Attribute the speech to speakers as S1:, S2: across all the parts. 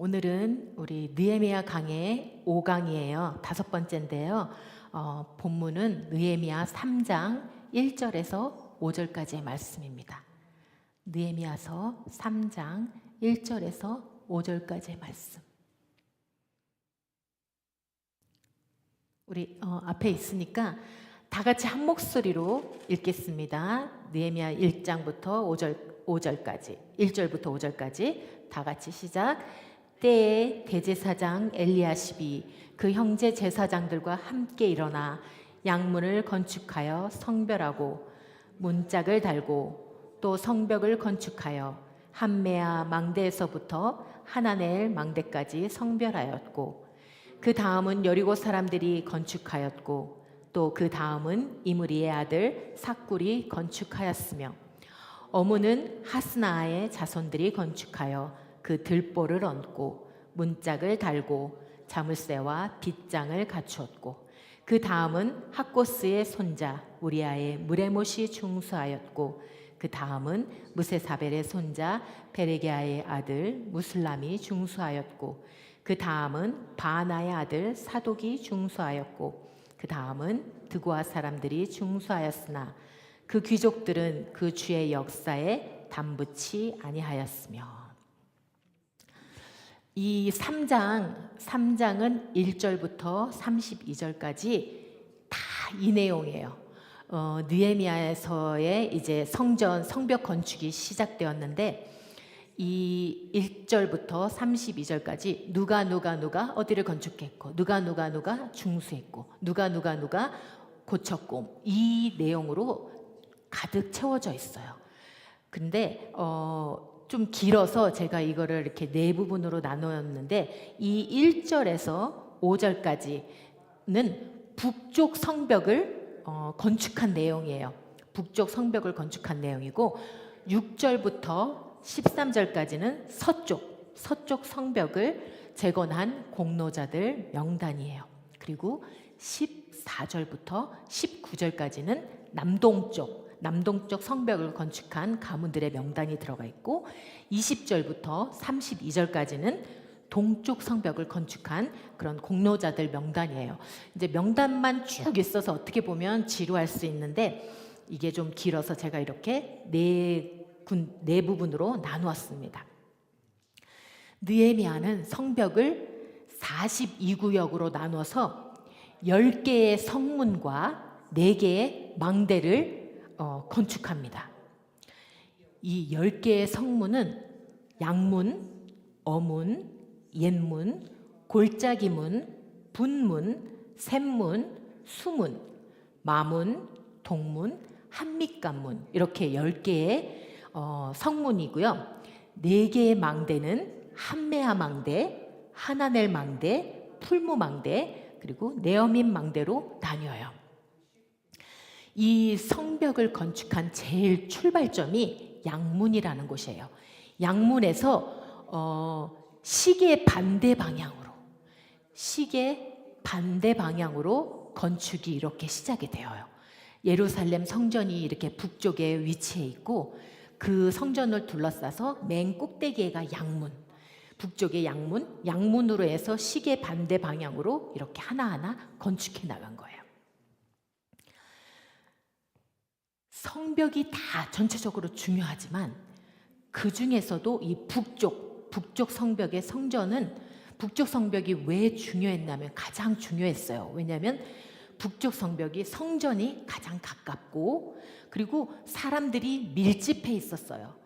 S1: 오늘은 우리 느헤미야 강의 5강이에요. 5번째인데요. 본문은 느헤미야 3장 1절에서 5절까지의 말씀입니다. 느헤미야서 3장 1절에서 5절까지의 말씀. 우리 앞에 있으니까 다 같이 한 목소리로 읽겠습니다. 느헤미야 1장부터 5절까지, 1절부터 5절까지 다 같이 시작. 때에 대제사장 엘리야십이 그 형제 제사장들과 함께 일어나 양문을 건축하여 성별하고 문짝을 달고 또 성벽을 건축하여 함메아 망대에서부터 하나넬 망대까지 성별하였고, 그 다음은 여리고 사람들이 건축하였고, 또 그 다음은 이므리의 아들 삭굴이 건축하였으며, 어문은 하스나의 자손들이 건축하여 그 들보를 얹고 문짝을 달고 자물쇠와 빗장을 갖추었고, 그 다음은 학고스의 손자 우리아의 무레못이 중수하였고, 그 다음은 무세사벨의 손자 베레게아의 아들 무슬람이 중수하였고, 그 다음은 바나의 아들 사독이 중수하였고, 그 다음은 드고아 사람들이 중수하였으나 그 귀족들은 그 주의 역사에 담붙이 아니하였으며. 이 3장은 1절부터 32절까지 다 이 내용이에요. 느헤미야에서의 이제 성벽 건축이 시작되었는데, 이 1절부터 32절까지 누가 어디를 건축했고, 누가 중수했고, 누가 고쳤고, 이 내용으로 가득 채워져 있어요. 근데 좀 길어서 제가 이거를 이렇게 네 부분으로 나누었는데, 이 1절에서 5절까지는 북쪽 성벽을 건축한 내용이에요. 북쪽 성벽을 건축한 내용이고, 6절부터 13절까지는 서쪽 성벽을 재건한 공로자들 명단이에요. 그리고 14절부터 19절까지는 남동쪽 성벽을 건축한 가문들의 명단이 들어가 있고, 20절부터 32절까지는 동쪽 성벽을 건축한 그런 공로자들 명단이에요. 이제 명단만 쭉 있어서 어떻게 보면 지루할 수 있는데, 이게 좀 길어서 제가 이렇게 네 부분으로 나누었습니다. 느헤미야는 성벽을 42구역으로 나눠서 10개의 성문과 4개의 망대를 건축합니다. 이 10개의 성문은 양문, 어문, 옛문, 골짜기문, 분문, 샘문, 수문, 마문, 동문, 한밑간문, 이렇게 10개의 성문이고요. 4개의 망대는 함메아 망대, 하나넬 망대, 풀무 망대, 그리고 네어민 망대로 나뉘어요. 이 성벽을 건축한 제일 출발점이 양문이라는 곳이에요. 양문에서 시계 반대 방향으로 건축이 이렇게 시작이 되어요. 예루살렘 성전이 이렇게 북쪽에 위치해 있고, 그 성전을 둘러싸서 맨 꼭대기에가 양문, 북쪽의 양문으로 해서 시계 반대 방향으로 이렇게 하나하나 건축해 나간 거예요. 성벽이 다 전체적으로 중요하지만, 그 중에서도 이 북쪽 성벽의 북쪽 성벽이 왜 중요했냐면, 가장 중요했어요. 왜냐하면 북쪽 성벽이 성전이 가장 가깝고, 그리고 사람들이 밀집해 있었어요.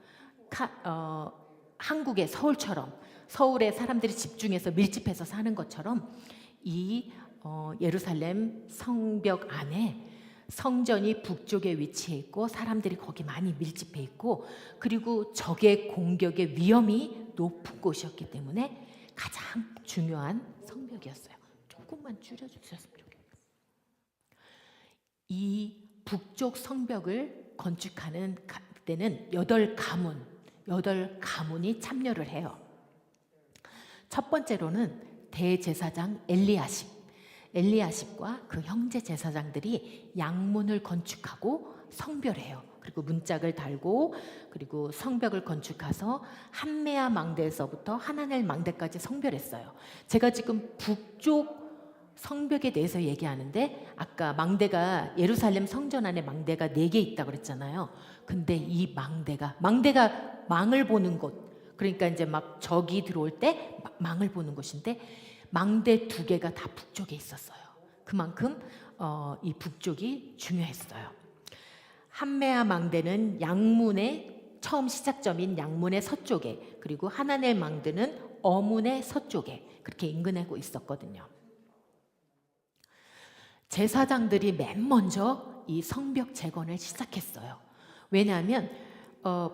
S1: 한국의 서울처럼, 서울에 사람들이 집중해서 밀집해서 사는 것처럼, 이 예루살렘 성벽 안에 성전이 북쪽에 위치해 있고, 사람들이 거기 많이 밀집해 있고, 그리고 적의 공격의 위험이 높은 곳이었기 때문에 가장 중요한 성벽이었어요. 조금만 줄여주셨으면 좋겠어요. 이 북쪽 성벽을 건축하는 때는 8가문이 참여를 해요. 첫 번째로는 대제사장 엘리야십과 그 형제 제사장들이 양문을 건축하고 성별해요. 그리고 문짝을 달고 그리고 성벽을 건축해서 한메아 망대에서부터 하나넬 망대까지 성별했어요. 제가 지금 북쪽 성벽에 대해서 얘기하는데 아까 망대가 예루살렘 성전 안에 망대가 4개 있다고 그랬잖아요. 근데 이 망대가 망을 보는 곳, 그러니까 이제 막 적이 들어올 때 망을 보는 곳인데 망대 2개가 다 북쪽에 있었어요. 그만큼 이 북쪽이 중요했어요. 한메아 망대는 양문의 처음 시작점인 양문의 서쪽에, 그리고 하나넬 망대는 어문의 서쪽에 그렇게 인근하고 있었거든요. 제사장들이 맨 먼저 이 성벽 재건을 시작했어요. 왜냐하면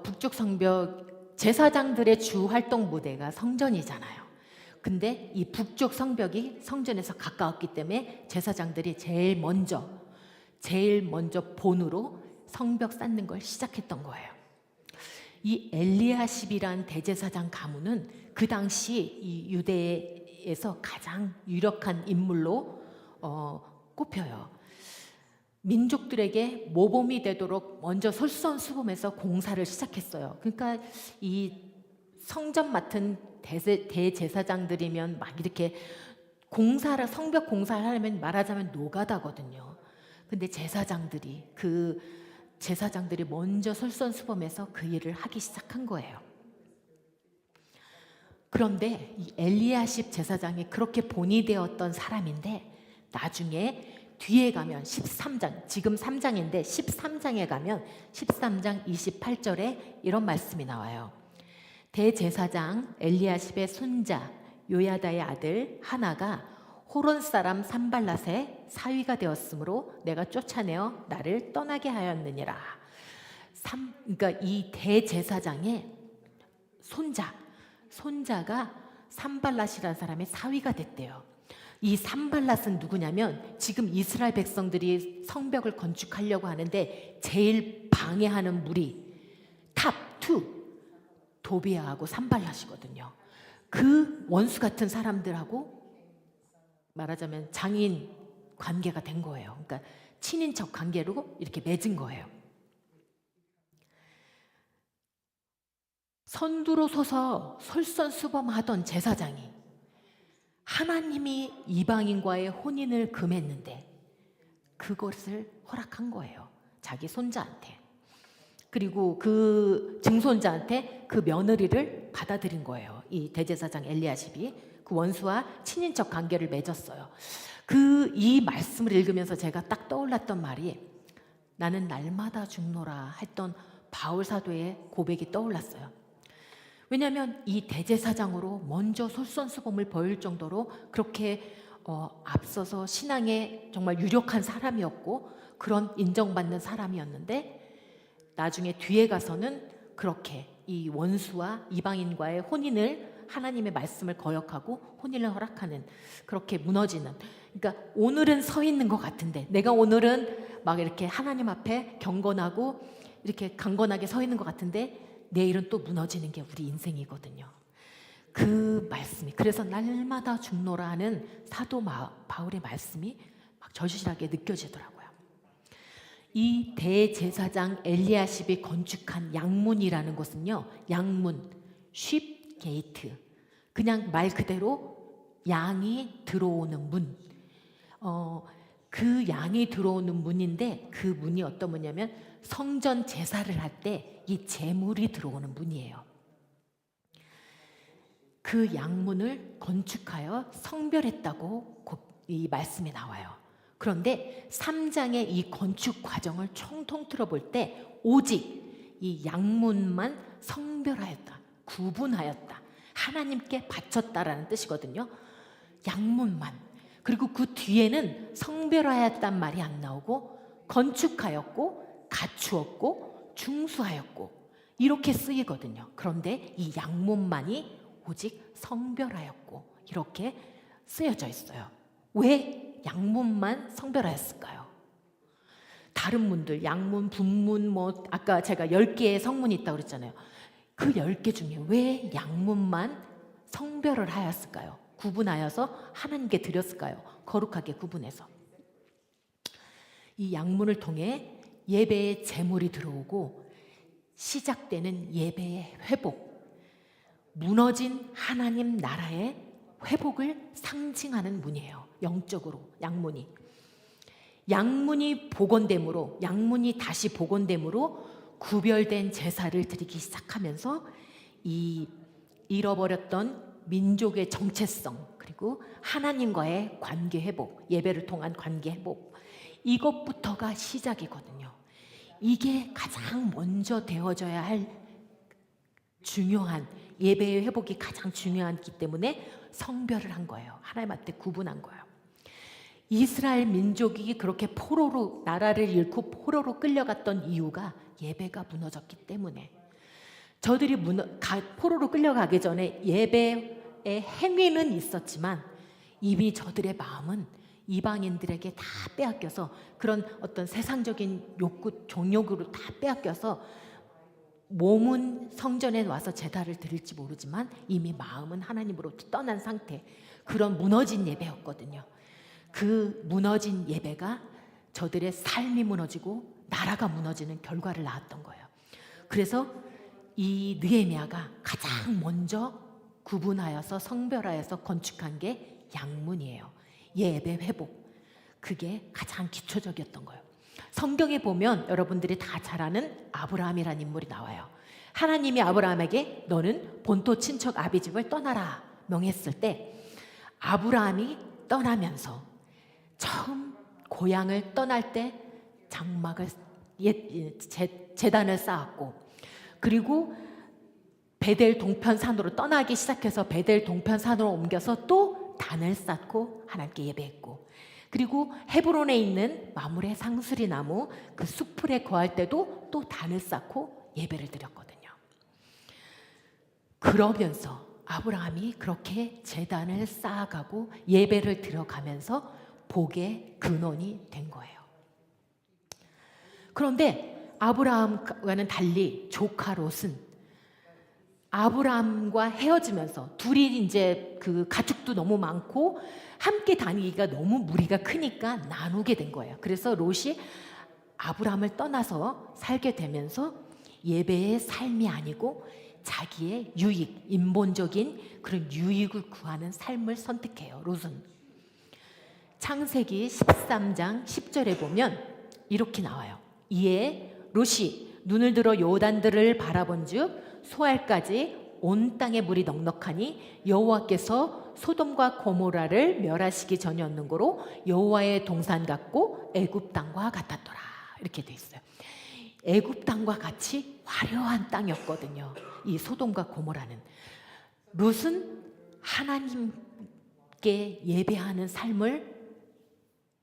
S1: 북쪽 성벽, 제사장들의 주 활동 무대가 성전이잖아요. 근데 이 북쪽 성벽이 성전에서 가까웠기 때문에 제사장들이 제일 먼저 본으로 성벽 쌓는 걸 시작했던 거예요. 이 엘리야십이란 대제사장 가문은 그 당시 이 유대에서 가장 유력한 인물로 꼽혀요. 민족들에게 모범이 되도록 먼저 솔선수범해서 공사를 시작했어요. 그러니까 이 성전 맡은 대제사장들이면 막 이렇게 성벽 공사를 하려면 말하자면 노가다거든요. 근데 제사장들이 먼저 솔선수범해서 그 일을 하기 시작한 거예요. 그런데 이 엘리야십 제사장이 그렇게 본이 되었던 사람인데 나중에 뒤에 가면 13장, 지금 3장인데 13장에 가면 13장 28절에 이런 말씀이 나와요. 대제사장 엘리야십의 손자 요야다의 아들 하나가 호론 사람 산발랏의 사위가 되었으므로 내가 쫓아내어 나를 떠나게 하였느니라. 그러니까 이 대제사장의 손자가 산발랏이라는 사람의 사위가 됐대요. 이 산발랏은 누구냐면 지금 이스라엘 백성들이 성벽을 건축하려고 하는데 제일 방해하는 무리 탑2 도비아하고 산발랏이거든요. 그 원수 같은 사람들하고 말하자면 장인 관계가 된 거예요. 그러니까 친인척 관계로 이렇게 맺은 거예요. 선두로 서서 솔선수범하던 제사장이 하나님이 이방인과의 혼인을 금했는데 그것을 허락한 거예요. 자기 손자한테. 그리고 그 증손자한테 그 며느리를 받아들인 거예요. 이 대제사장 엘리야십이 그 원수와 친인척 관계를 맺었어요. 이 말씀을 읽으면서 제가 딱 떠올랐던 말이 나는 날마다 죽노라 했던 바울 사도의 고백이 떠올랐어요. 왜냐하면 이 대제사장으로 먼저 솔선수범을 보일 정도로 그렇게 앞서서 신앙에 정말 유력한 사람이었고 그런 인정받는 사람이었는데 나중에 뒤에 가서는 그렇게 이 원수와 이방인과의 혼인을 하나님의 말씀을 거역하고 혼인을 허락하는 그렇게 무너지는, 그러니까 오늘은 서 있는 것 같은데 내가 오늘은 막 이렇게 하나님 앞에 경건하고 이렇게 강건하게 서 있는 것 같은데 내일은 또 무너지는 게 우리 인생이거든요. 그 말씀이 그래서 날마다 죽노라 하는 사도 바울의 말씀이 막 절실하게 느껴지더라고요. 이 대제사장 엘리야십이 건축한 양문이라는 것은요, 양문, 쉽 게이트, 그냥 말 그대로 양이 들어오는 문. 그 양이 들어오는 문인데 그 문이 어떤 문이냐면 성전 제사를 할 때 이 제물이 들어오는 문이에요. 그 양문을 건축하여 성별했다고 이 말씀이 나와요. 그런데 3장의 이 건축 과정을 총통틀어 볼 때 오직 이 양문만 성별하였다, 구분하였다, 하나님께 바쳤다라는 뜻이거든요. 양문만. 그리고 그 뒤에는 성별하였단 말이 안 나오고 건축하였고 갖추었고 중수하였고 이렇게 쓰이거든요. 그런데 이 양문만이 오직 성별하였고 이렇게 쓰여져 있어요. 왜 양문만 성별하였을까요? 다른 문들 양문, 분문 아까 제가 10개의 성문이 있다고 그랬잖아요. 그 10개 중에 왜 양문만 성별을 하였을까요? 구분하여서 하나님께 드렸을까요? 거룩하게 구분해서. 이 양문을 통해 예배의 제물이 들어오고 시작되는 예배의 회복, 무너진 하나님 나라의 회복을 상징하는 문이에요. 영적으로 양문이. 양문이 복원됨으로, 양문이 다시 복원됨으로 구별된 제사를 드리기 시작하면서 이 잃어버렸던 민족의 정체성, 그리고 하나님과의 관계 회복, 예배를 통한 관계 회복, 이것부터가 시작이거든요. 이게 가장 먼저 되어져야 할 중요한, 예배의 회복이 가장 중요하기 때문에 성별을 한 거예요. 하나님한테 구분한 거예요. 이스라엘 민족이 그렇게 포로로, 나라를 잃고 포로로 끌려갔던 이유가 예배가 무너졌기 때문에. 저들이 포로로 끌려가기 전에 예배의 행위는 있었지만 이미 저들의 마음은 이방인들에게 다 빼앗겨서, 그런 어떤 세상적인 욕구, 정욕으로 다 빼앗겨서 몸은 성전에 와서 제사를 드릴지 모르지만 이미 마음은 하나님으로부터 떠난 상태, 그런 무너진 예배였거든요. 그 무너진 예배가 저들의 삶이 무너지고 나라가 무너지는 결과를 낳았던 거예요. 그래서 이 느헤미야가 가장 먼저 구분하여서 성별하여서 건축한 게 양문이에요. 예배 회복. 그게 가장 기초적이었던 거예요. 성경에 보면 여러분들이 다 잘 아는 아브라함이라는 인물이 나와요. 하나님이 아브라함에게 너는 본토 친척 아비집을 떠나라 명했을 때, 아브라함이 떠나면서 처음 고향을 떠날 때 장막을, 제단을 쌓았고, 그리고 베델 동편산으로 떠나기 시작해서 베델 동편산으로 옮겨서 또 단을 쌓고 하나님께 예배했고, 그리고 헤브론에 있는 마므레 상수리 나무 그 수풀에 거할 때도 또 단을 쌓고 예배를 드렸거든요. 그러면서 아브라함이 그렇게 제단을 쌓아가고 예배를 들어가면서 복의 근원이 된 거예요. 그런데 아브라함과는 달리 조카 롯은 아브라함과 헤어지면서, 둘이 이제 그 가축도 너무 많고 함께 다니기가 너무 무리가 크니까 나누게 된 거예요. 그래서 롯이 아브라함을 떠나서 살게 되면서 예배의 삶이 아니고 자기의 유익, 인본적인 그런 유익을 구하는 삶을 선택해요. 롯은. 창세기 13장 10절에 보면 이렇게 나와요. 이에 롯이 눈을 들어 요단들을 바라본즉 소알까지 온 땅에 물이 넉넉하니 여호와께서 소돔과 고모라를 멸하시기 전이었는 고로 여호와의 동산 같고 애굽 땅과 같았더라. 이렇게 돼 있어요. 애굽 땅과 같이 화려한 땅이었거든요. 이 소돔과 고모라는. 롯은 하나님께 예배하는 삶을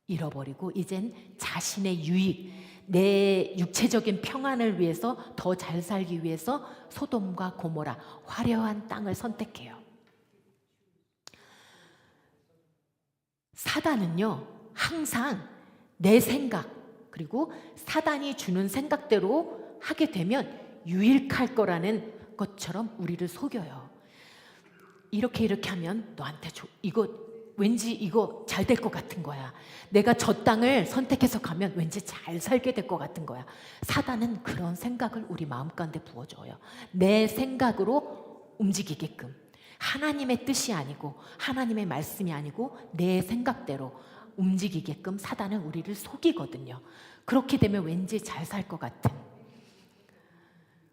S1: 잃어버리고 이젠 자신의 유익, 내 육체적인 평안을 위해서, 더 잘 살기 위해서 소돔과 고모라, 화려한 땅을 선택해요. 사단은요, 항상 내 생각, 그리고 사단이 주는 생각대로 하게 되면 유익할 거라는 것처럼 우리를 속여요. 이렇게 하면 너한테 왠지 이거 잘 될 것 같은 거야. 내가 저 땅을 선택해서 가면 왠지 잘 살게 될 것 같은 거야. 사단은 그런 생각을 우리 마음가운데 부어줘요. 내 생각으로 움직이게끔. 하나님의 뜻이 아니고 하나님의 말씀이 아니고 내 생각대로 움직이게끔 사단은 우리를 속이거든요. 그렇게 되면 왠지 잘 살 것 같은.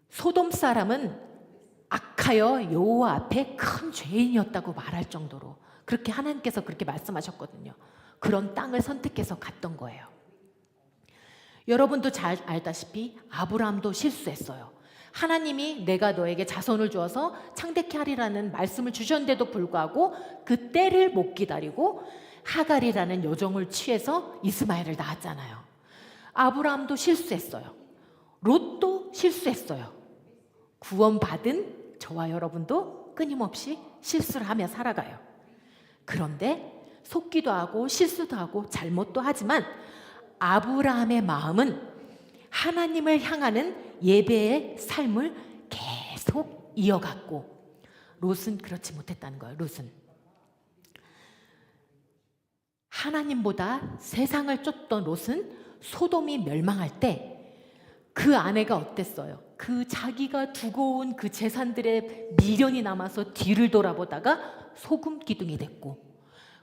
S1: 소돔 사람은 악하여 여호와 앞에 큰 죄인이었다고 말할 정도로, 그렇게 하나님께서 그렇게 말씀하셨거든요. 그런 땅을 선택해서 갔던 거예요. 여러분도 잘 알다시피 아브라함도 실수했어요. 하나님이 내가 너에게 자손을 주어서 창대케 하리라는 말씀을 주셨는데도 불구하고 그 때를 못 기다리고 하갈이라는 여종을 취해서 이스마엘을 낳았잖아요. 아브라함도 실수했어요. 롯도 실수했어요. 구원받은 저와 여러분도 끊임없이 실수를 하며 살아가요. 그런데 속기도 하고 실수도 하고 잘못도 하지만 아브라함의 마음은 하나님을 향하는 예배의 삶을 계속 이어갔고, 롯은 그렇지 못했다는 거예요. 롯은 하나님보다 세상을 쫓던 롯은 소돔이 멸망할 때 그 아내가 어땠어요? 그 자기가 두고 온 그 재산들의 미련이 남아서 뒤를 돌아보다가 소금 기둥이 됐고,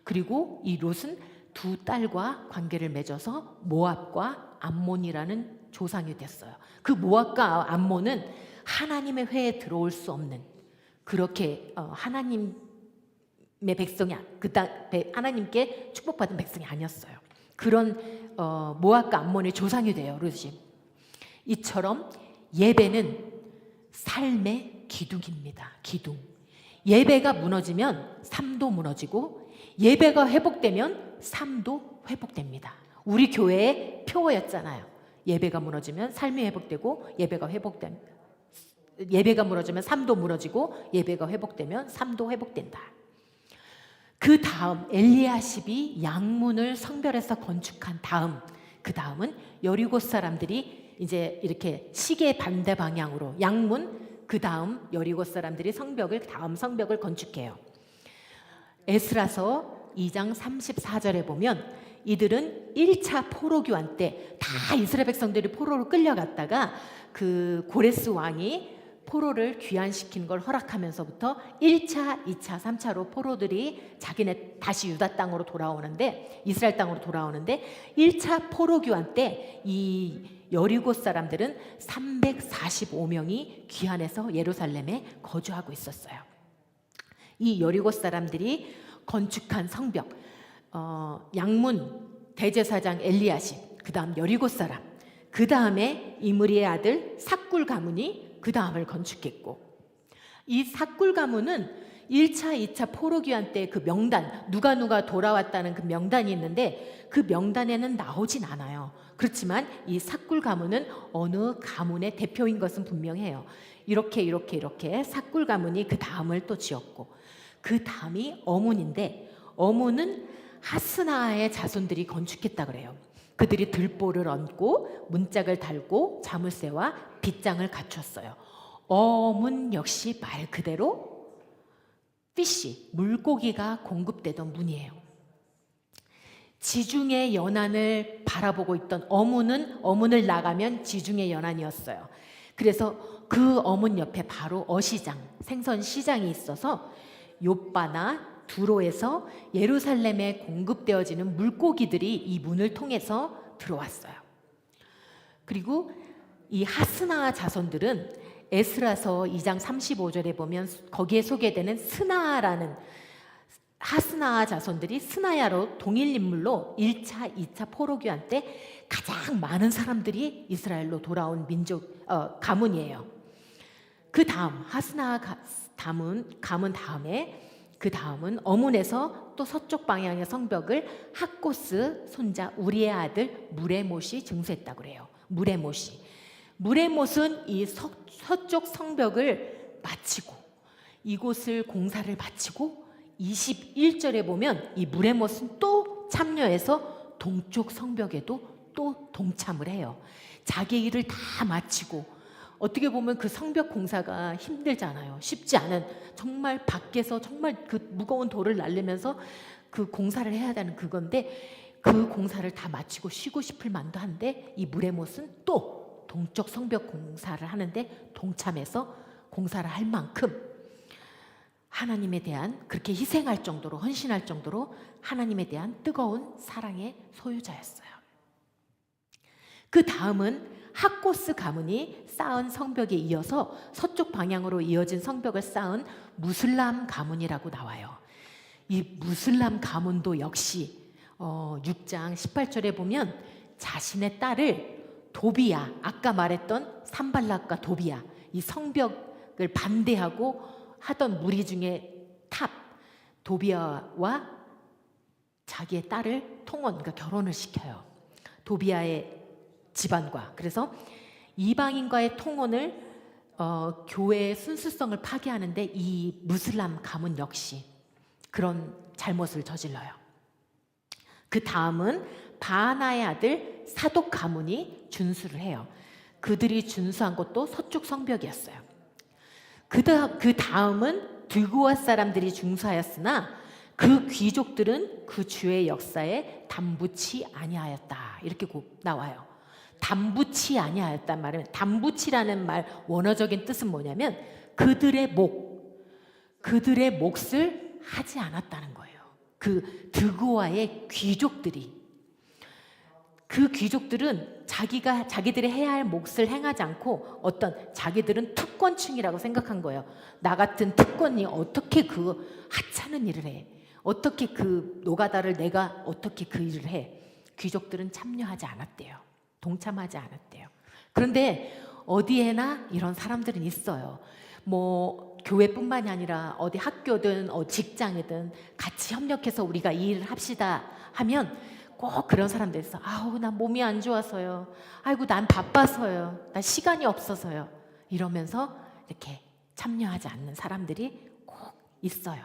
S1: 그리고 이 롯은 두 딸과 관계를 맺어서 모압과 암몬이라는 조상이 됐어요. 그 모압과 암몬은 하나님의 회에 들어올 수 없는, 그렇게 하나님의 백성이, 하나님께 축복받은 백성이 아니었어요. 그런 모압과 암몬의 조상이 돼요, 롯이. 이처럼 예배는 삶의 기둥입니다. 기둥. 예배가 무너지면 삶도 무너지고, 예배가 회복되면 삶도 회복됩니다. 우리 교회의 표어였잖아요. 예배가 무너지면 삶이 회복되고, 예배가 무너지면 삶도 무너지고, 예배가 회복되면 삶도 회복된다. 그 다음 엘리야십이 양문을 성별해서 건축한 다음, 그 다음은 여리고 사람들이 이제 이렇게 시계 반대 방향으로 양문, 그 다음 여리고 사람들이 다음 성벽을 건축해요. 에스라서 2장 34절에 보면 이들은 1차 포로 교환 때 다 이스라엘 백성들이 포로로 끌려갔다가 그 고레스 왕이 포로를 귀환시킨 걸 허락하면서부터 1차, 2차, 3차로 포로들이 자기네 다시 유다 땅으로 돌아오는데, 이스라엘 땅으로 돌아오는데, 1차 포로 교환 때 이 여리고 사람들은 345명이 귀환해서 예루살렘에 거주하고 있었어요. 이 여리고 사람들이 건축한 성벽, 양문 대제사장 엘리야십, 그 다음 여리고 사람, 그 다음에 이므리의 아들 삭굴 가문이 그 다음을 건축했고, 이 삭굴 가문은 1차, 2차 포로 귀환 때 그 명단, 누가 돌아왔다는 그 명단이 있는데 그 명단에는 나오진 않아요. 그렇지만 이 삭굴 가문은 어느 가문의 대표인 것은 분명해요. 이렇게 삭굴 가문이 그 다음을 또 지었고, 그 다음이 어문인데, 어문은 하스나의 자손들이 건축했다 그래요. 그들이 들보를 얹고 문짝을 달고 자물쇠와 빗장을 갖췄어요. 어문 역시 말 그대로 피쉬, 물고기가 공급되던 문이에요. 지중해 연안을 바라보고 있던 어문을 나가면 지중해 연안이었어요. 그래서 그 어문 옆에 바로 어시장, 생선 시장이 있어서 욥바나 두로에서 예루살렘에 공급되어지는 물고기들이 이 문을 통해서 들어왔어요. 그리고 이 하스나 자손들은 에스라서 2장 35절에 보면 거기에 소개되는 스나라는, 하스나 자손들이 스나야로 동일 인물로 1차, 2차 포로 귀환 때 가장 많은 사람들이 이스라엘로 돌아온 가문이에요. 그 다음 하스나 가문 다음에, 그 다음은 어문에서 또 서쪽 방향의 성벽을 학고스 손자 우리의 아들 무레못이 증수했다고 그래요. 무레못은 이 서쪽 성벽을 마치고, 이곳을 공사를 마치고 21절에 보면 이 무레못은 또 참여해서 동쪽 성벽에도 또 동참을 해요. 자기 일을 다 마치고, 어떻게 보면 그 성벽 공사가 힘들잖아요. 쉽지 않은, 정말 밖에서 정말 그 무거운 돌을 날리면서 그 공사를 해야 되는 그건데, 그 공사를 다 마치고 쉬고 싶을 만도 한데 이 무레못은 또 동쪽 성벽 공사를 하는데 동참해서 공사를 할 만큼 하나님에 대한, 그렇게 희생할 정도로, 헌신할 정도로 하나님에 대한 뜨거운 사랑의 소유자였어요. 그 다음은 학고스 가문이 쌓은 성벽에 이어서 서쪽 방향으로 이어진 성벽을 쌓은 무슬람 가문이라고 나와요. 이 무슬람 가문도 역시 6장 18절에 보면 자신의 딸을 도비야, 아까 말했던 산발락과 도비야, 이 성벽을 반대하고 하던 무리 중에 도비야와 자기의 딸을 그러니까 결혼을 시켜요. 도비야의 집안과. 그래서 이방인과의 통혼을 교회의 순수성을 파괴하는데 이 무슬람 가문 역시 그런 잘못을 저질러요. 그 다음은 바하나의 아들 사독 가문이 준수를 해요. 그들이 준수한 것도 서쪽 성벽이었어요. 그 다음은 드고아 사람들이 준수하였으나 그 귀족들은 그 주의 역사에 담붙이 아니하였다. 이렇게 나와요. 담부치 아니하였단 말이에요. 담부치라는 말 원어적인 뜻은 뭐냐면 그들의 몫을 하지 않았다는 거예요. 그 드고아의 귀족들이, 그 귀족들은 자기들이 해야 할 몫을 행하지 않고 어떤 자기들은 특권층이라고 생각한 거예요. 나 같은 특권이 어떻게 그 하찮은 일을 해? 어떻게 그 노가다를 내가 어떻게 그 일을 해? 귀족들은 참여하지 않았대요. 동참하지 않았대요. 그런데 어디에나 이런 사람들은 있어요. 뭐 교회뿐만이 아니라 어디 학교든 직장이든 같이 협력해서 우리가 이 일을 합시다 하면 꼭 그런 사람들 있어. 아우, 난 몸이 안 좋아서요. 아이고, 난 바빠서요. 난 시간이 없어서요. 이러면서 이렇게 참여하지 않는 사람들이 꼭 있어요.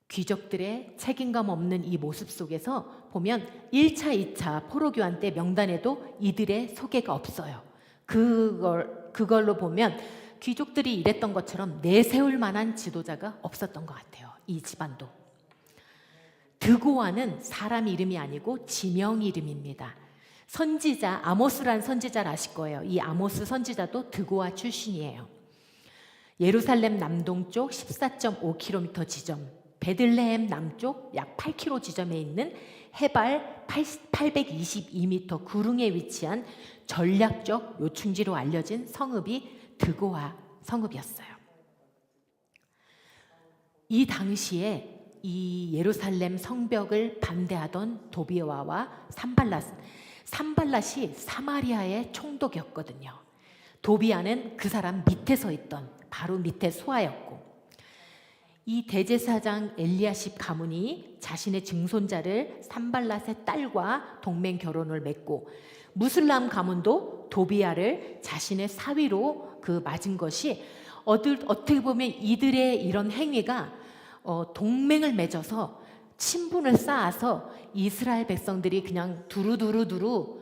S1: 귀족들의 책임감 없는 이 모습 속에서 보면 1차, 2차 포로교환 때 명단에도 이들의 소개가 없어요. 그걸로 보면 귀족들이 일했던 것처럼 내세울 만한 지도자가 없었던 것 같아요. 이 집안도. 드고아는 사람 이름이 아니고 지명 이름입니다. 선지자 아모스라는 선지자를 아실 거예요. 이 아모스 선지자도 드고아 출신이에요. 예루살렘 남동쪽 14.5km 지점, 베들레헴 남쪽 약 8km 지점에 있는 해발 822m 구릉에 위치한 전략적 요충지로 알려진 성읍이 드고아 성읍이었어요. 이 당시에 이 예루살렘 성벽을 반대하던 도비아와 산발랏이 사마리아의 총독이었거든요. 도비아는 그 사람 밑에 서 있던 바로 밑에 소아였고, 이 대제사장 엘리야십 가문이 자신의 증손자를 산발랏의 딸과 동맹 결혼을 맺고, 무슬람 가문도 도비아를 자신의 사위로 맞은 것이 어떻게 보면 이들의 이런 행위가 동맹을 맺어서 친분을 쌓아서 이스라엘 백성들이 그냥 두루두루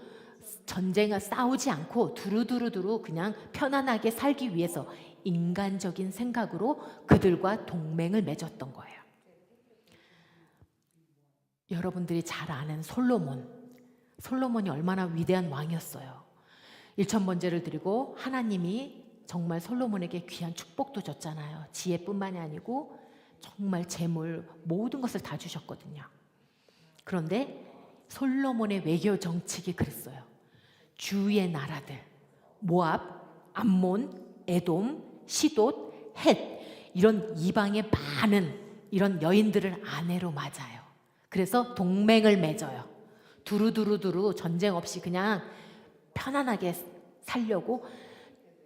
S1: 전쟁을 싸우지 않고 두루두루 그냥 편안하게 살기 위해서 인간적인 생각으로 그들과 동맹을 맺었던 거예요. 여러분들이 잘 아는 솔로몬이 얼마나 위대한 왕이었어요. 1000번제를 드리고 하나님이 정말 솔로몬에게 귀한 축복도 줬잖아요. 지혜뿐만이 아니고 정말 재물 모든 것을 다 주셨거든요. 그런데 솔로몬의 외교 정책이 그랬어요. 주위의 나라들 모압, 암몬, 에돔, 시돗, 헷 이런 이방의 많은 이런 여인들을 아내로 맞아요. 그래서 동맹을 맺어요. 두루두루 전쟁 없이 그냥 편안하게 살려고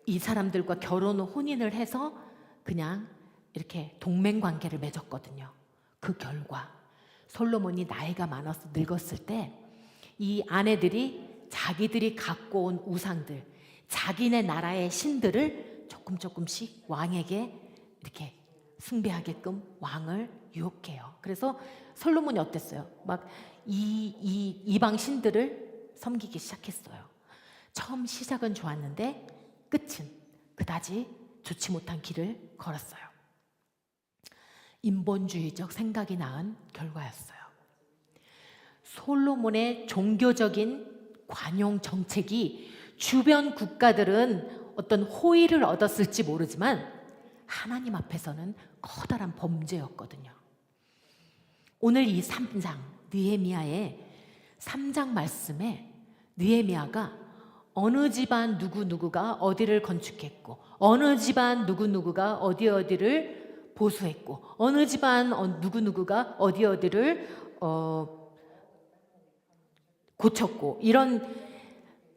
S1: 이 사람들과 혼인을 해서 그냥 이렇게 동맹 관계를 맺었거든요. 그 결과 솔로몬이 나이가 많아서 늙었을 때 이 아내들이 자기들이 갖고 온 우상들, 자기네 나라의 신들을 조금씩 왕에게 이렇게 숭배하게끔 왕을 유혹해요. 그래서 솔로몬이 어땠어요? 막 이방 신들을 섬기기 시작했어요. 처음 시작은 좋았는데 끝은 그다지 좋지 못한 길을 걸었어요. 인본주의적 생각이 낳은 결과였어요. 솔로몬의 종교적인 관용 정책이 주변 국가들은 어떤 호의를 얻었을지 모르지만 하나님 앞에서는 커다란 범죄였거든요. 오늘 이 3장 느헤미야의 3장 말씀에 느헤미야가 어느 집안 누구누구가 어디를 건축했고 어느 집안 누구누구가 어디를 보수했고 어느 집안 누구누구가 어디를 고쳤고 이런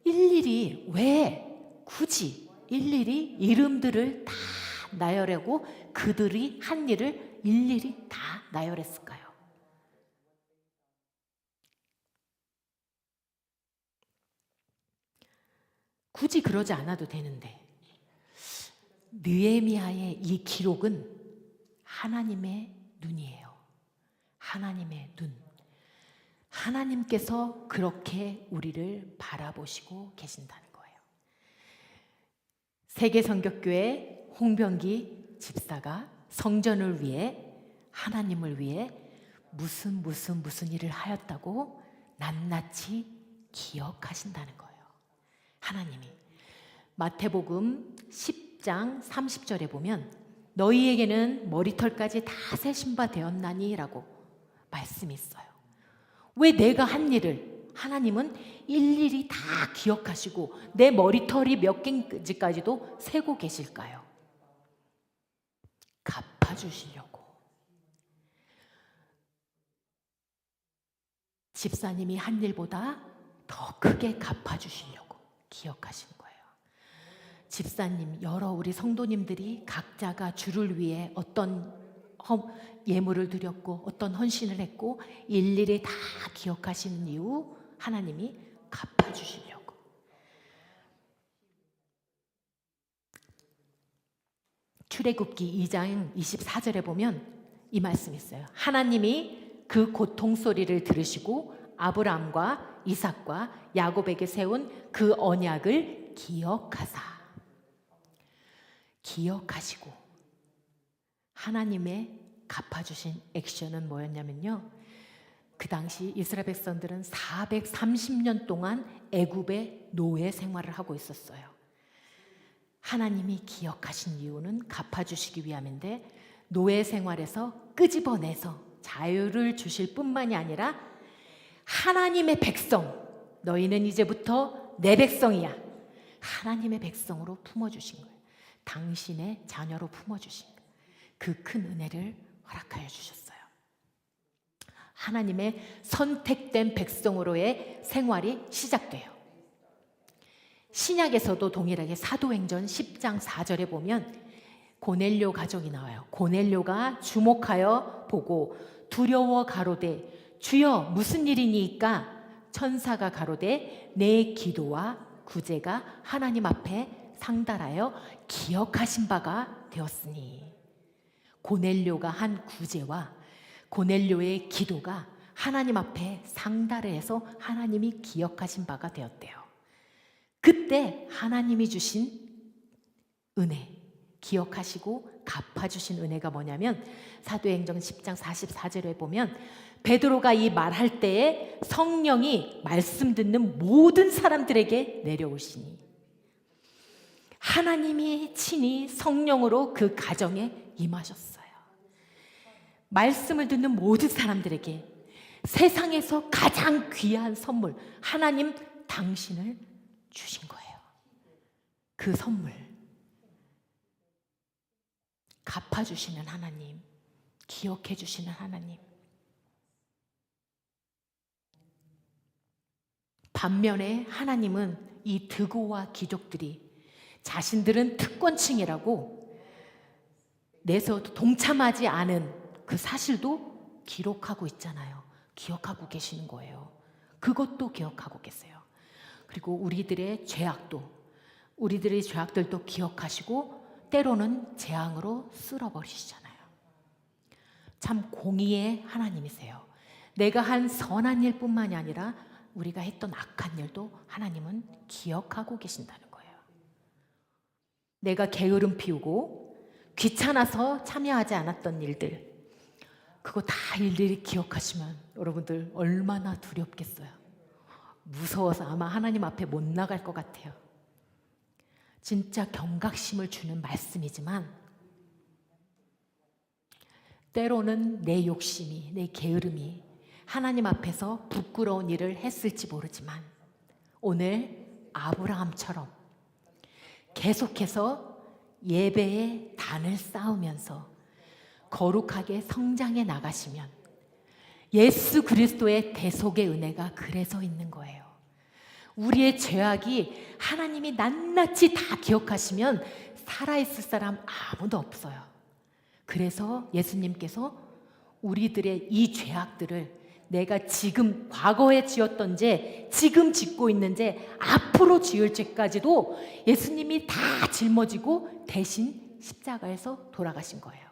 S1: 일일이 왜 굳이 일일이 이름들을 다 나열하고 그들이 한 일을 일일이 다 나열했을까요? 굳이 그러지 않아도 되는데 느헤미야의 이 기록은 하나님의 눈이에요. 하나님의 눈. 하나님께서 그렇게 우리를 바라보시고 계신다는 거예요. 세계성격교회 홍병기 집사가 성전을 위해 하나님을 위해 무슨 일을 하였다고 낱낱이 기억하신다는 거예요. 하나님이. 마태복음 10장 30절에 보면 너희에게는 머리털까지 다 세신 바 되었나니 라고 말씀이 있어요. 왜 내가 한 일을 하나님은 일일이 다 기억하시고 내 머리털이 몇 개인지까지도 세고 계실까요? 갚아주시려고. 집사님이 한 일보다 더 크게 갚아주시려고 기억하신 거예요. 집사님, 여러 우리 성도님들이 각자가 주를 위해 어떤 예물을 드렸고 어떤 헌신을 했고 일일이 다 기억하시는 이유 하나님이 갚아주시려고. 출애굽기 2장 24절에 보면 이 말씀이 있어요. 하나님이 그 고통 소리를 들으시고 아브라함과 이삭과 야곱에게 세운 그 언약을 기억하시고 하나님의 갚아주신 액션은 뭐였냐면요, 그 당시 이스라엘 백성들은 430년 동안 애굽의 노예 생활을 하고 있었어요. 하나님이 기억하신 이유는 갚아주시기 위함인데 노예 생활에서 끄집어내서 자유를 주실 뿐만이 아니라 하나님의 백성, 너희는 이제부터 내 백성이야, 하나님의 백성으로 품어주신 거예요. 당신의 자녀로 품어주신 거예요. 그 큰 은혜를 허락하여 주셨어요. 하나님의 선택된 백성으로의 생활이 시작돼요. 신약에서도 동일하게 사도행전 10장 4절에 보면 고넬료 가족이 나와요. 고넬료가 주목하여 보고 두려워 가로되 주여 무슨 일이니까? 천사가 가로되 내 기도와 구제가 하나님 앞에 상달하여 기억하신 바가 되었으니. 고넬료가 한 구제와 고넬료의 기도가 하나님 앞에 상달을 해서 하나님이 기억하신 바가 되었대요. 그때 하나님이 주신 은혜, 기억하시고 갚아주신 은혜가 뭐냐면 사도행전 10장 44절에 보면 베드로가 이 말할 때에 성령이 말씀 듣는 모든 사람들에게 내려오시니 하나님이 친히 성령으로 그 가정에 임하셨어요. 말씀을 듣는 모든 사람들에게 세상에서 가장 귀한 선물, 하나님 당신을 주신 거예요. 그 선물, 갚아주시는 하나님, 기억해 주시는 하나님. 반면에 하나님은 이 드고와 귀족들이 자신들은 특권층이라고 내세워도 동참하지 않은 그 사실도 기록하고 있잖아요. 기억하고 계시는 거예요. 그것도 기억하고 계세요. 그리고 우리들의 죄악들도 기억하시고 때로는 재앙으로 쓸어버리시잖아요. 참 공의의 하나님이세요. 내가 한 선한 일뿐만이 아니라 우리가 했던 악한 일도 하나님은 기억하고 계신다는 거예요. 내가 게으름 피우고 귀찮아서 참여하지 않았던 일들, 그거 다 일일이 기억하시면 여러분들 얼마나 두렵겠어요. 무서워서 아마 하나님 앞에 못 나갈 것 같아요. 진짜 경각심을 주는 말씀이지만 때로는 내 욕심이, 내 게으름이 하나님 앞에서 부끄러운 일을 했을지 모르지만 오늘 아브라함처럼 계속해서 예배의 단을 쌓으면서 거룩하게 성장해 나가시면 예수 그리스도의 대속의 은혜가 그래서 있는 거예요. 우리의 죄악이 하나님이 낱낱이 다 기억하시면 살아있을 사람 아무도 없어요. 그래서 예수님께서 우리들의 이 죄악들을 내가 지금 과거에 지었던 죄, 지금 짓고 있는 죄, 앞으로 지을 죄까지도 예수님이 다 짊어지고 대신 십자가에서 돌아가신 거예요.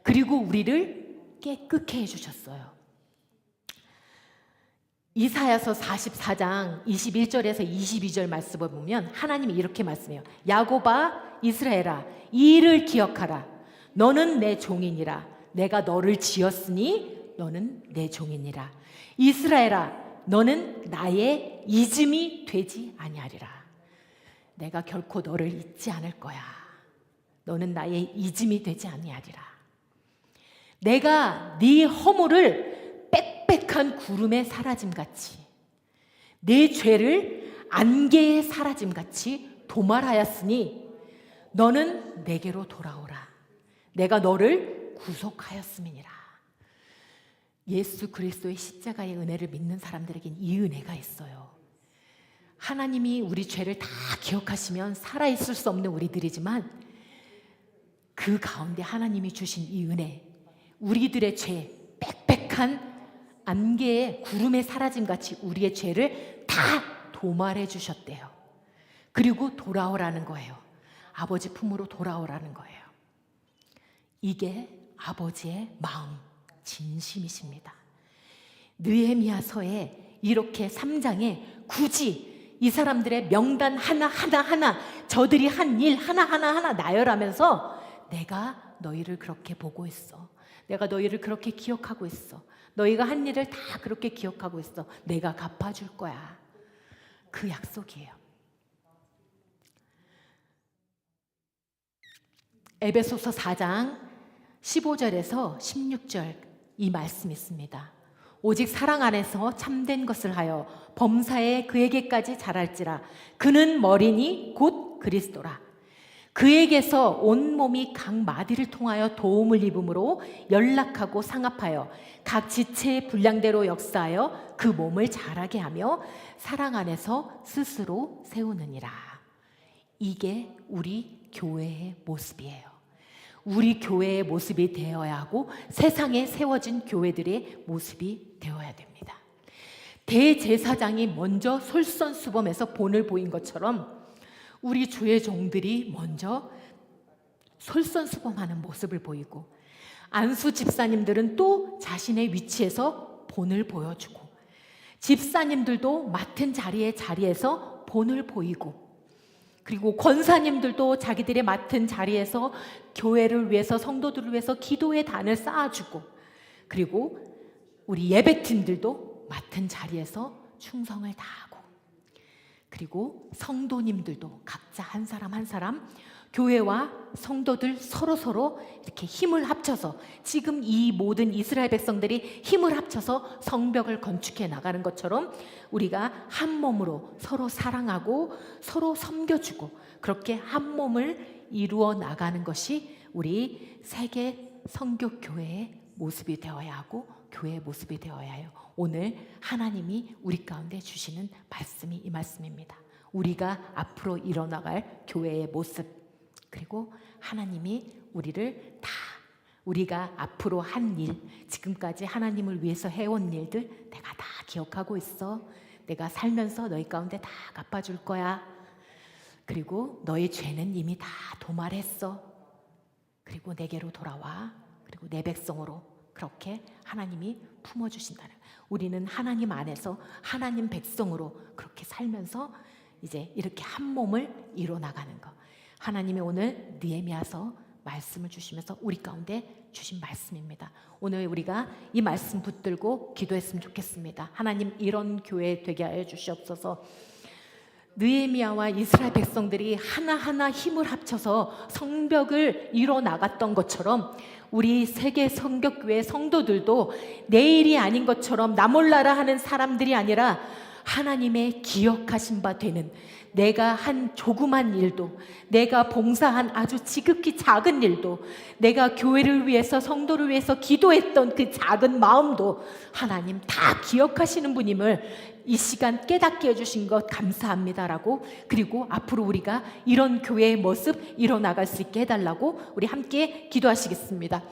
S1: 그리고 우리를 깨끗게 해주셨어요. 이사야서 44장 21절에서 22절 말씀을 보면 하나님이 이렇게 말씀해요. 야곱아 이스라엘아 이 일을 기억하라. 너는 내 종이니라. 내가 너를 지었으니 너는 내 종이니라. 이스라엘아 너는 나의 잊음이 되지 아니하리라. 내가 결코 너를 잊지 않을 거야. 너는 나의 잊음이 되지 아니하리라. 내가 네 허물을 빽빽한 구름에 사라짐같이 네 죄를 안개에 사라짐같이 도말하였으니 너는 내게로 돌아오라. 내가 너를 구속하였음이니라. 예수 그리스도의 십자가의 은혜를 믿는 사람들에겐 이 은혜가 있어요. 하나님이 우리 죄를 다 기억하시면 살아있을 수 없는 우리들이지만 그 가운데 하나님이 주신 이 은혜, 우리들의 죄, 빽빽한 안개의 구름에 사라짐같이 우리의 죄를 다 도말해 주셨대요. 그리고 돌아오라는 거예요. 아버지 품으로 돌아오라는 거예요. 이게 아버지의 마음, 진심이십니다. 느헤미야서에 이렇게 3장에 굳이 이 사람들의 명단 하나하나 저들이 한 일 하나하나 나열하면서 내가 너희를 그렇게 보고 있어. 내가 너희를 그렇게 기억하고 있어. 너희가 한 일을 다 그렇게 기억하고 있어. 내가 갚아줄 거야. 그 약속이에요. 에베소서 4장 15절에서 16절 이 말씀이 있습니다. 오직 사랑 안에서 참된 것을 하여 범사에 그에게까지 자랄지라. 그는 머리니 곧 그리스도라. 그에게서 온몸이 각 마디를 통하여 도움을 입음으로 연락하고 상합하여 각 지체의 분량대로 역사하여 그 몸을 자라게 하며 사랑 안에서 스스로 세우느니라. 이게 우리 교회의 모습이에요. 우리 교회의 모습이 되어야 하고 세상에 세워진 교회들의 모습이 되어야 됩니다. 대제사장이 먼저 솔선수범해서 본을 보인 것처럼 우리 주의 종들이 먼저 솔선수범하는 모습을 보이고 안수 집사님들은 또 자신의 위치에서 본을 보여주고 집사님들도 맡은 자리에서 본을 보이고 그리고 권사님들도 자기들의 맡은 자리에서 교회를 위해서 성도들을 위해서 기도의 단을 쌓아주고 그리고 우리 예배팀들도 맡은 자리에서 충성을 다하고 그리고 성도님들도 각자 한 사람 한 사람 교회와 성도들 서로 이렇게 힘을 합쳐서 지금 이 모든 이스라엘 백성들이 힘을 합쳐서 성벽을 건축해 나가는 것처럼 우리가 한 몸으로 서로 사랑하고 서로 섬겨주고 그렇게 한 몸을 이루어 나가는 것이 우리 세계 성교교회의 모습이 되어야 하고 교회의 모습이 되어야 해요. 오늘 하나님이 우리 가운데 주시는 말씀이 이 말씀입니다. 우리가 앞으로 이뤄나갈 교회의 모습 그리고 하나님이 우리를 다 우리가 앞으로 한 일 지금까지 하나님을 위해서 해온 일들 내가 다 기억하고 있어. 내가 살면서 너희 가운데 다 갚아줄 거야. 그리고 너희 죄는 이미 다 도말했어. 그리고 내게로 돌아와. 그리고 내 백성으로 그렇게 하나님이 품어주신다는 우리는 하나님 안에서 하나님 백성으로 그렇게 살면서 이제 이렇게 한 몸을 이뤄나가는 것 하나님이 오늘 느헤미야서 말씀을 주시면서 우리 가운데 주신 말씀입니다. 오늘 우리가 이 말씀 붙들고 기도했으면 좋겠습니다. 하나님 이런 교회 되게 하여 주시옵소서. 느헤미야와 이스라엘 백성들이 하나하나 힘을 합쳐서 성벽을 이뤄나갔던 것처럼 우리 세계 성격교회 성도들도 내일이 아닌 것처럼 나 몰라라 하는 사람들이 아니라 하나님의 기억하신 바 되는 내가 한 조그만 일도 내가 봉사한 아주 지극히 작은 일도 내가 교회를 위해서 성도를 위해서 기도했던 그 작은 마음도 하나님 다 기억하시는 분임을 이 시간 깨닫게 해주신 것 감사합니다라고 그리고 앞으로 우리가 이런 교회의 모습 이뤄나갈 수 있게 해달라고 우리 함께 기도하시겠습니다.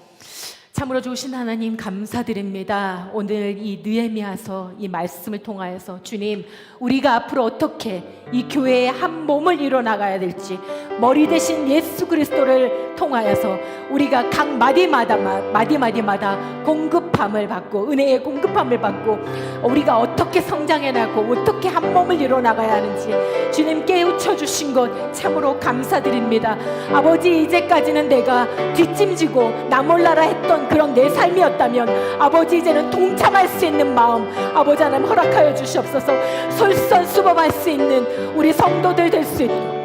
S1: 참으로 좋으신 하나님 감사드립니다. 오늘 이 느헤미야서 이 말씀을 통하여서 주님 우리가 앞으로 어떻게 이 교회의 한 몸을 이뤄나가야 될지 머리 대신 예수 그리스도를 통하여서 우리가 각 마디마디마다 공급함을 받고, 은혜의 공급함을 받고, 우리가 어떻게 성장해 나가고 어떻게 한 몸을 이뤄 나가야 하는지 주님 깨우쳐 주신 것 참으로 감사드립니다. 아버지, 이제까지는 내가 뒷짐지고 나 몰라라 했던 그런 내 삶이었다면 아버지, 이제는 동참할 수 있는 마음 아버지 하나님 허락하여 주시옵소서. 솔선수범할 수 있는 우리 성도들 될 수 있도록,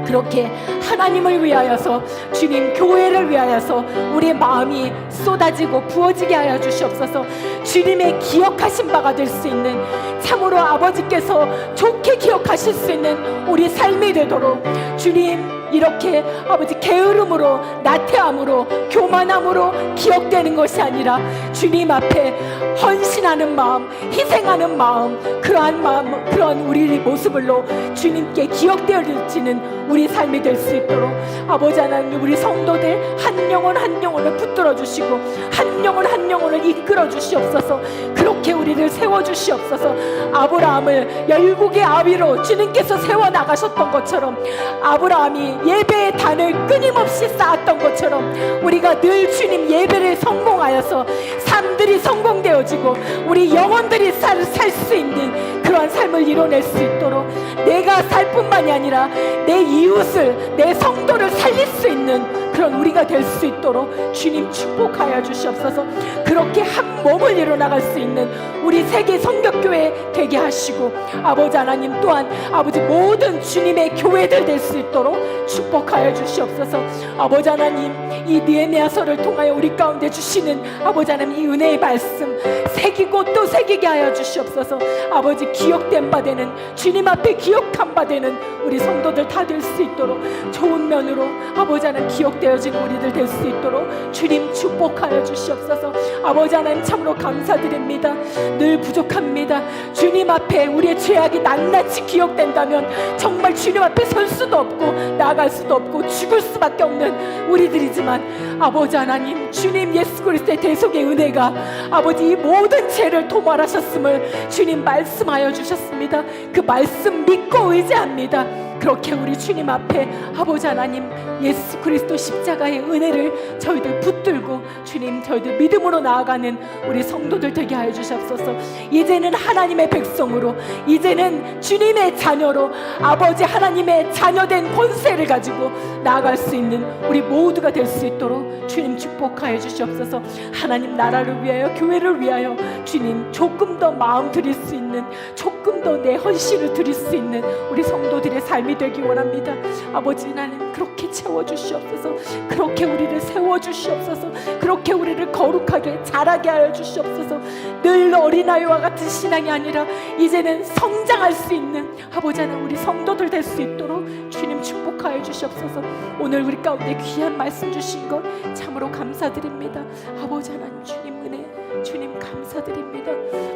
S1: 그렇게 하나님을 위하여서, 주님 교회를 위하여서 우리의 마음이 쏟아지고 부어지게 하여 주시옵소서. 주님의 기억하신 바가 될 수 있는, 참으로 아버지께서 좋게 기억하실 수 있는 우리 삶이 되도록, 주님 이렇게 아버지 게으름으로, 나태함으로, 교만함으로 기억되는 것이 아니라 주님 앞에 헌신하는 마음, 희생하는 마음, 그러한 마음, 그런 우리의 모습으로 주님께 기억되어지는 우리 삶이 될 수 있도록 아버지 하나님, 우리 성도들 한 영혼 한 영혼을 붙들어 주시고 한 영혼 한 영혼을 이끌어 주시옵소서. 그렇게 우리를 세워 주시옵소서. 아브라함을 열국의 아비로 주님께서 세워 나가셨던 것처럼, 아브라함이 예배의 단을 끊임없이 쌓았던 것처럼 우리가 늘 주님 예배를 성공하여서 삶들이 성공되어지고 우리 영혼들이 살 수 있는 그러한 삶을 이뤄낼 수 있도록, 내가 살 뿐만이 아니라 내 이웃을, 내 성도를 살릴 수 있는 그런 우리가 될 수 있도록 주님 축복하여 주시옵소서. 그렇게 한 몸을 이뤄나갈 수 있는 우리 세계 성벽교회 되게 하시고, 아버지 하나님 또한 아버지 모든 주님의 교회들 될 수 있도록 축복하여 주시옵소서. 아버지 하나님, 이 느헤미야서를 통하여 우리 가운데 주시는 아버지 하나님 이 은혜의 말씀 새기고 또 새기게 하여 주시옵소서. 아버지, 기억된 바 되는, 주님 앞에 기억한 바 되는 우리 성도들 다 될 수 있도록, 좋은 면으로 아버지 하나님 기억되어진 우리들 될 수 있도록 주님 축복하여 주시옵소서. 아버지 하나님, 참으로 감사드립니다. 늘 부족합니다. 주님 앞에 우리의 죄악이 낱낱이 기억된다면 정말 주님 앞에 설 수도 없고 나아갈 수도 없고 죽을 수밖에 없는 우리들이지만, 아버지 하나님, 주님 예수 그리스도의 대속의 은혜가 아버지 이 모든 죄를 도말하셨음을 주님 말씀하여 주셨습니다. 그 말씀 믿고 의지합니다. 그렇게 우리 주님 앞에 아버지 하나님 예수 그리스도 십자가의 은혜를 저희들 붙들고 주님, 저희들 믿음으로 나아가는 우리 성도들 되게 하여 주시옵소서. 이제는 하나님의 백성으로, 이제는 주님의 자녀로, 아버지 하나님의 자녀된 권세를 가지고 나아갈 수 있는 우리 모두가 될 수 있도록 주님 축복하여 주시옵소서. 하나님 나라를 위하여, 교회를 위하여 주님 조금 더 마음 드릴 수 있는, 조금 더 내 헌신을 드릴 수 있는 우리 성도들의 삶이 되기 원합니다. 아버지 하나님, 그렇게 채워주시옵소서. 그렇게 우리를 세워주시옵소서. 그렇게 우리를 거룩하게 자라게 하여 주시옵소서. 늘 어린아이와 같은 신앙이 아니라 이제는 성장할 수 있는 아버지 하나님 우리 성도들 될 수 있도록 주님 축복하여 주시옵소서. 오늘 우리 가운데 귀한 말씀 주신 것 참으로 감사드립니다. 아버지 하나님, 주님 은혜 주님 감사드립니다.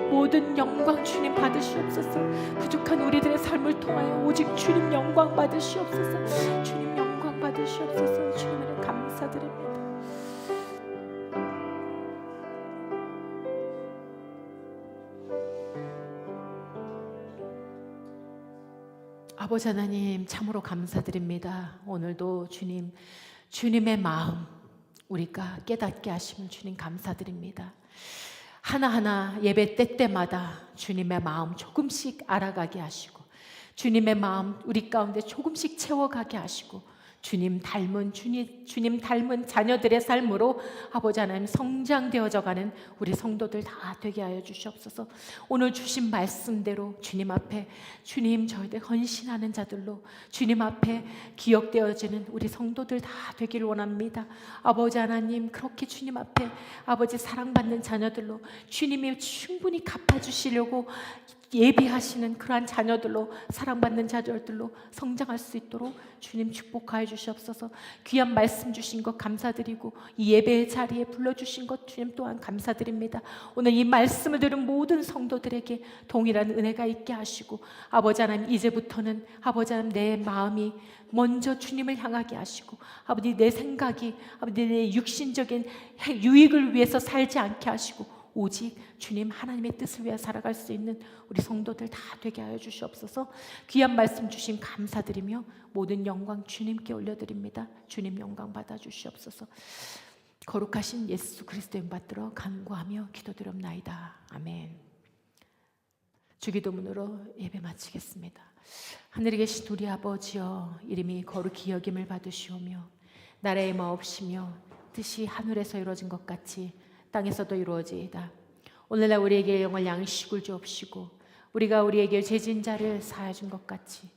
S1: 모든 영광 주님 받으시옵소서. 부족한 우리들의 삶을 통하여 오직 주님 영광 받으시옵소서. 주님 영광 받으시옵소서. 주님을 감사드립니다. 아버지 하나님, 참으로 감사드립니다. 오늘도 주님, 주님의 마음 우리가 깨닫게 하시면 주님 감사드립니다. 하나하나 예배 때때마다 주님의 마음 조금씩 알아가게 하시고, 주님의 마음 우리 가운데 조금씩 채워가게 하시고, 주님 닮은 자녀들의 삶으로 아버지 하나님 성장되어져가는 우리 성도들 다 되게 하여 주시옵소서. 오늘 주신 말씀대로 주님 앞에 주님 저희들 헌신하는 자들로 주님 앞에 기억되어지는 우리 성도들 다 되길 원합니다. 아버지 하나님, 그렇게 주님 앞에 아버지 사랑받는 자녀들로 주님이 충분히 갚아주시려고 예비하시는 그러한 자녀들로, 사랑받는 자녀들로 성장할 수 있도록 주님 축복하여 주시옵소서. 귀한 말씀 주신 것 감사드리고 이 예배의 자리에 불러주신 것 주님 또한 감사드립니다. 오늘 이 말씀을 들은 모든 성도들에게 동일한 은혜가 있게 하시고, 아버지 하나님 이제부터는 아버지 하나님 내 마음이 먼저 주님을 향하게 하시고, 아버지 내 생각이 아버지 내 육신적인 유익을 위해서 살지 않게 하시고 오직 주님 하나님의 뜻을 위해 살아갈 수 있는 우리 성도들 다 되게 하여 주시옵소서. 귀한 말씀 주심 감사드리며 모든 영광 주님께 올려드립니다. 주님 영광 받아 주시옵소서. 거룩하신 예수 그리스도의 이름 받들어 간구하며 기도드렸나이다. 아멘. 주기도문으로 예배 마치겠습니다. 하늘에 계신 우리 아버지여, 이름이 거룩히 여김을 받으시오며 나라의 마옵시며 뜻이 하늘에서 이루어진 것 같이 땅에서도 이루어지이다. 오늘날 우리에게 영원한 양식을 주옵시고 우리가 우리에게 죄진 자를 사하여 준 것 같이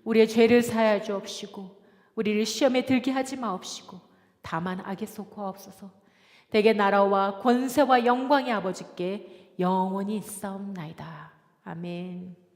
S1: 우리의 죄를 사하여 주옵시고 우리를 시험에 들게 하지 마옵시고 다만 악에서 구하옵소서. 대개 나라와 권세와 영광의 아버지께 영원히 있사옵나이다. 아멘.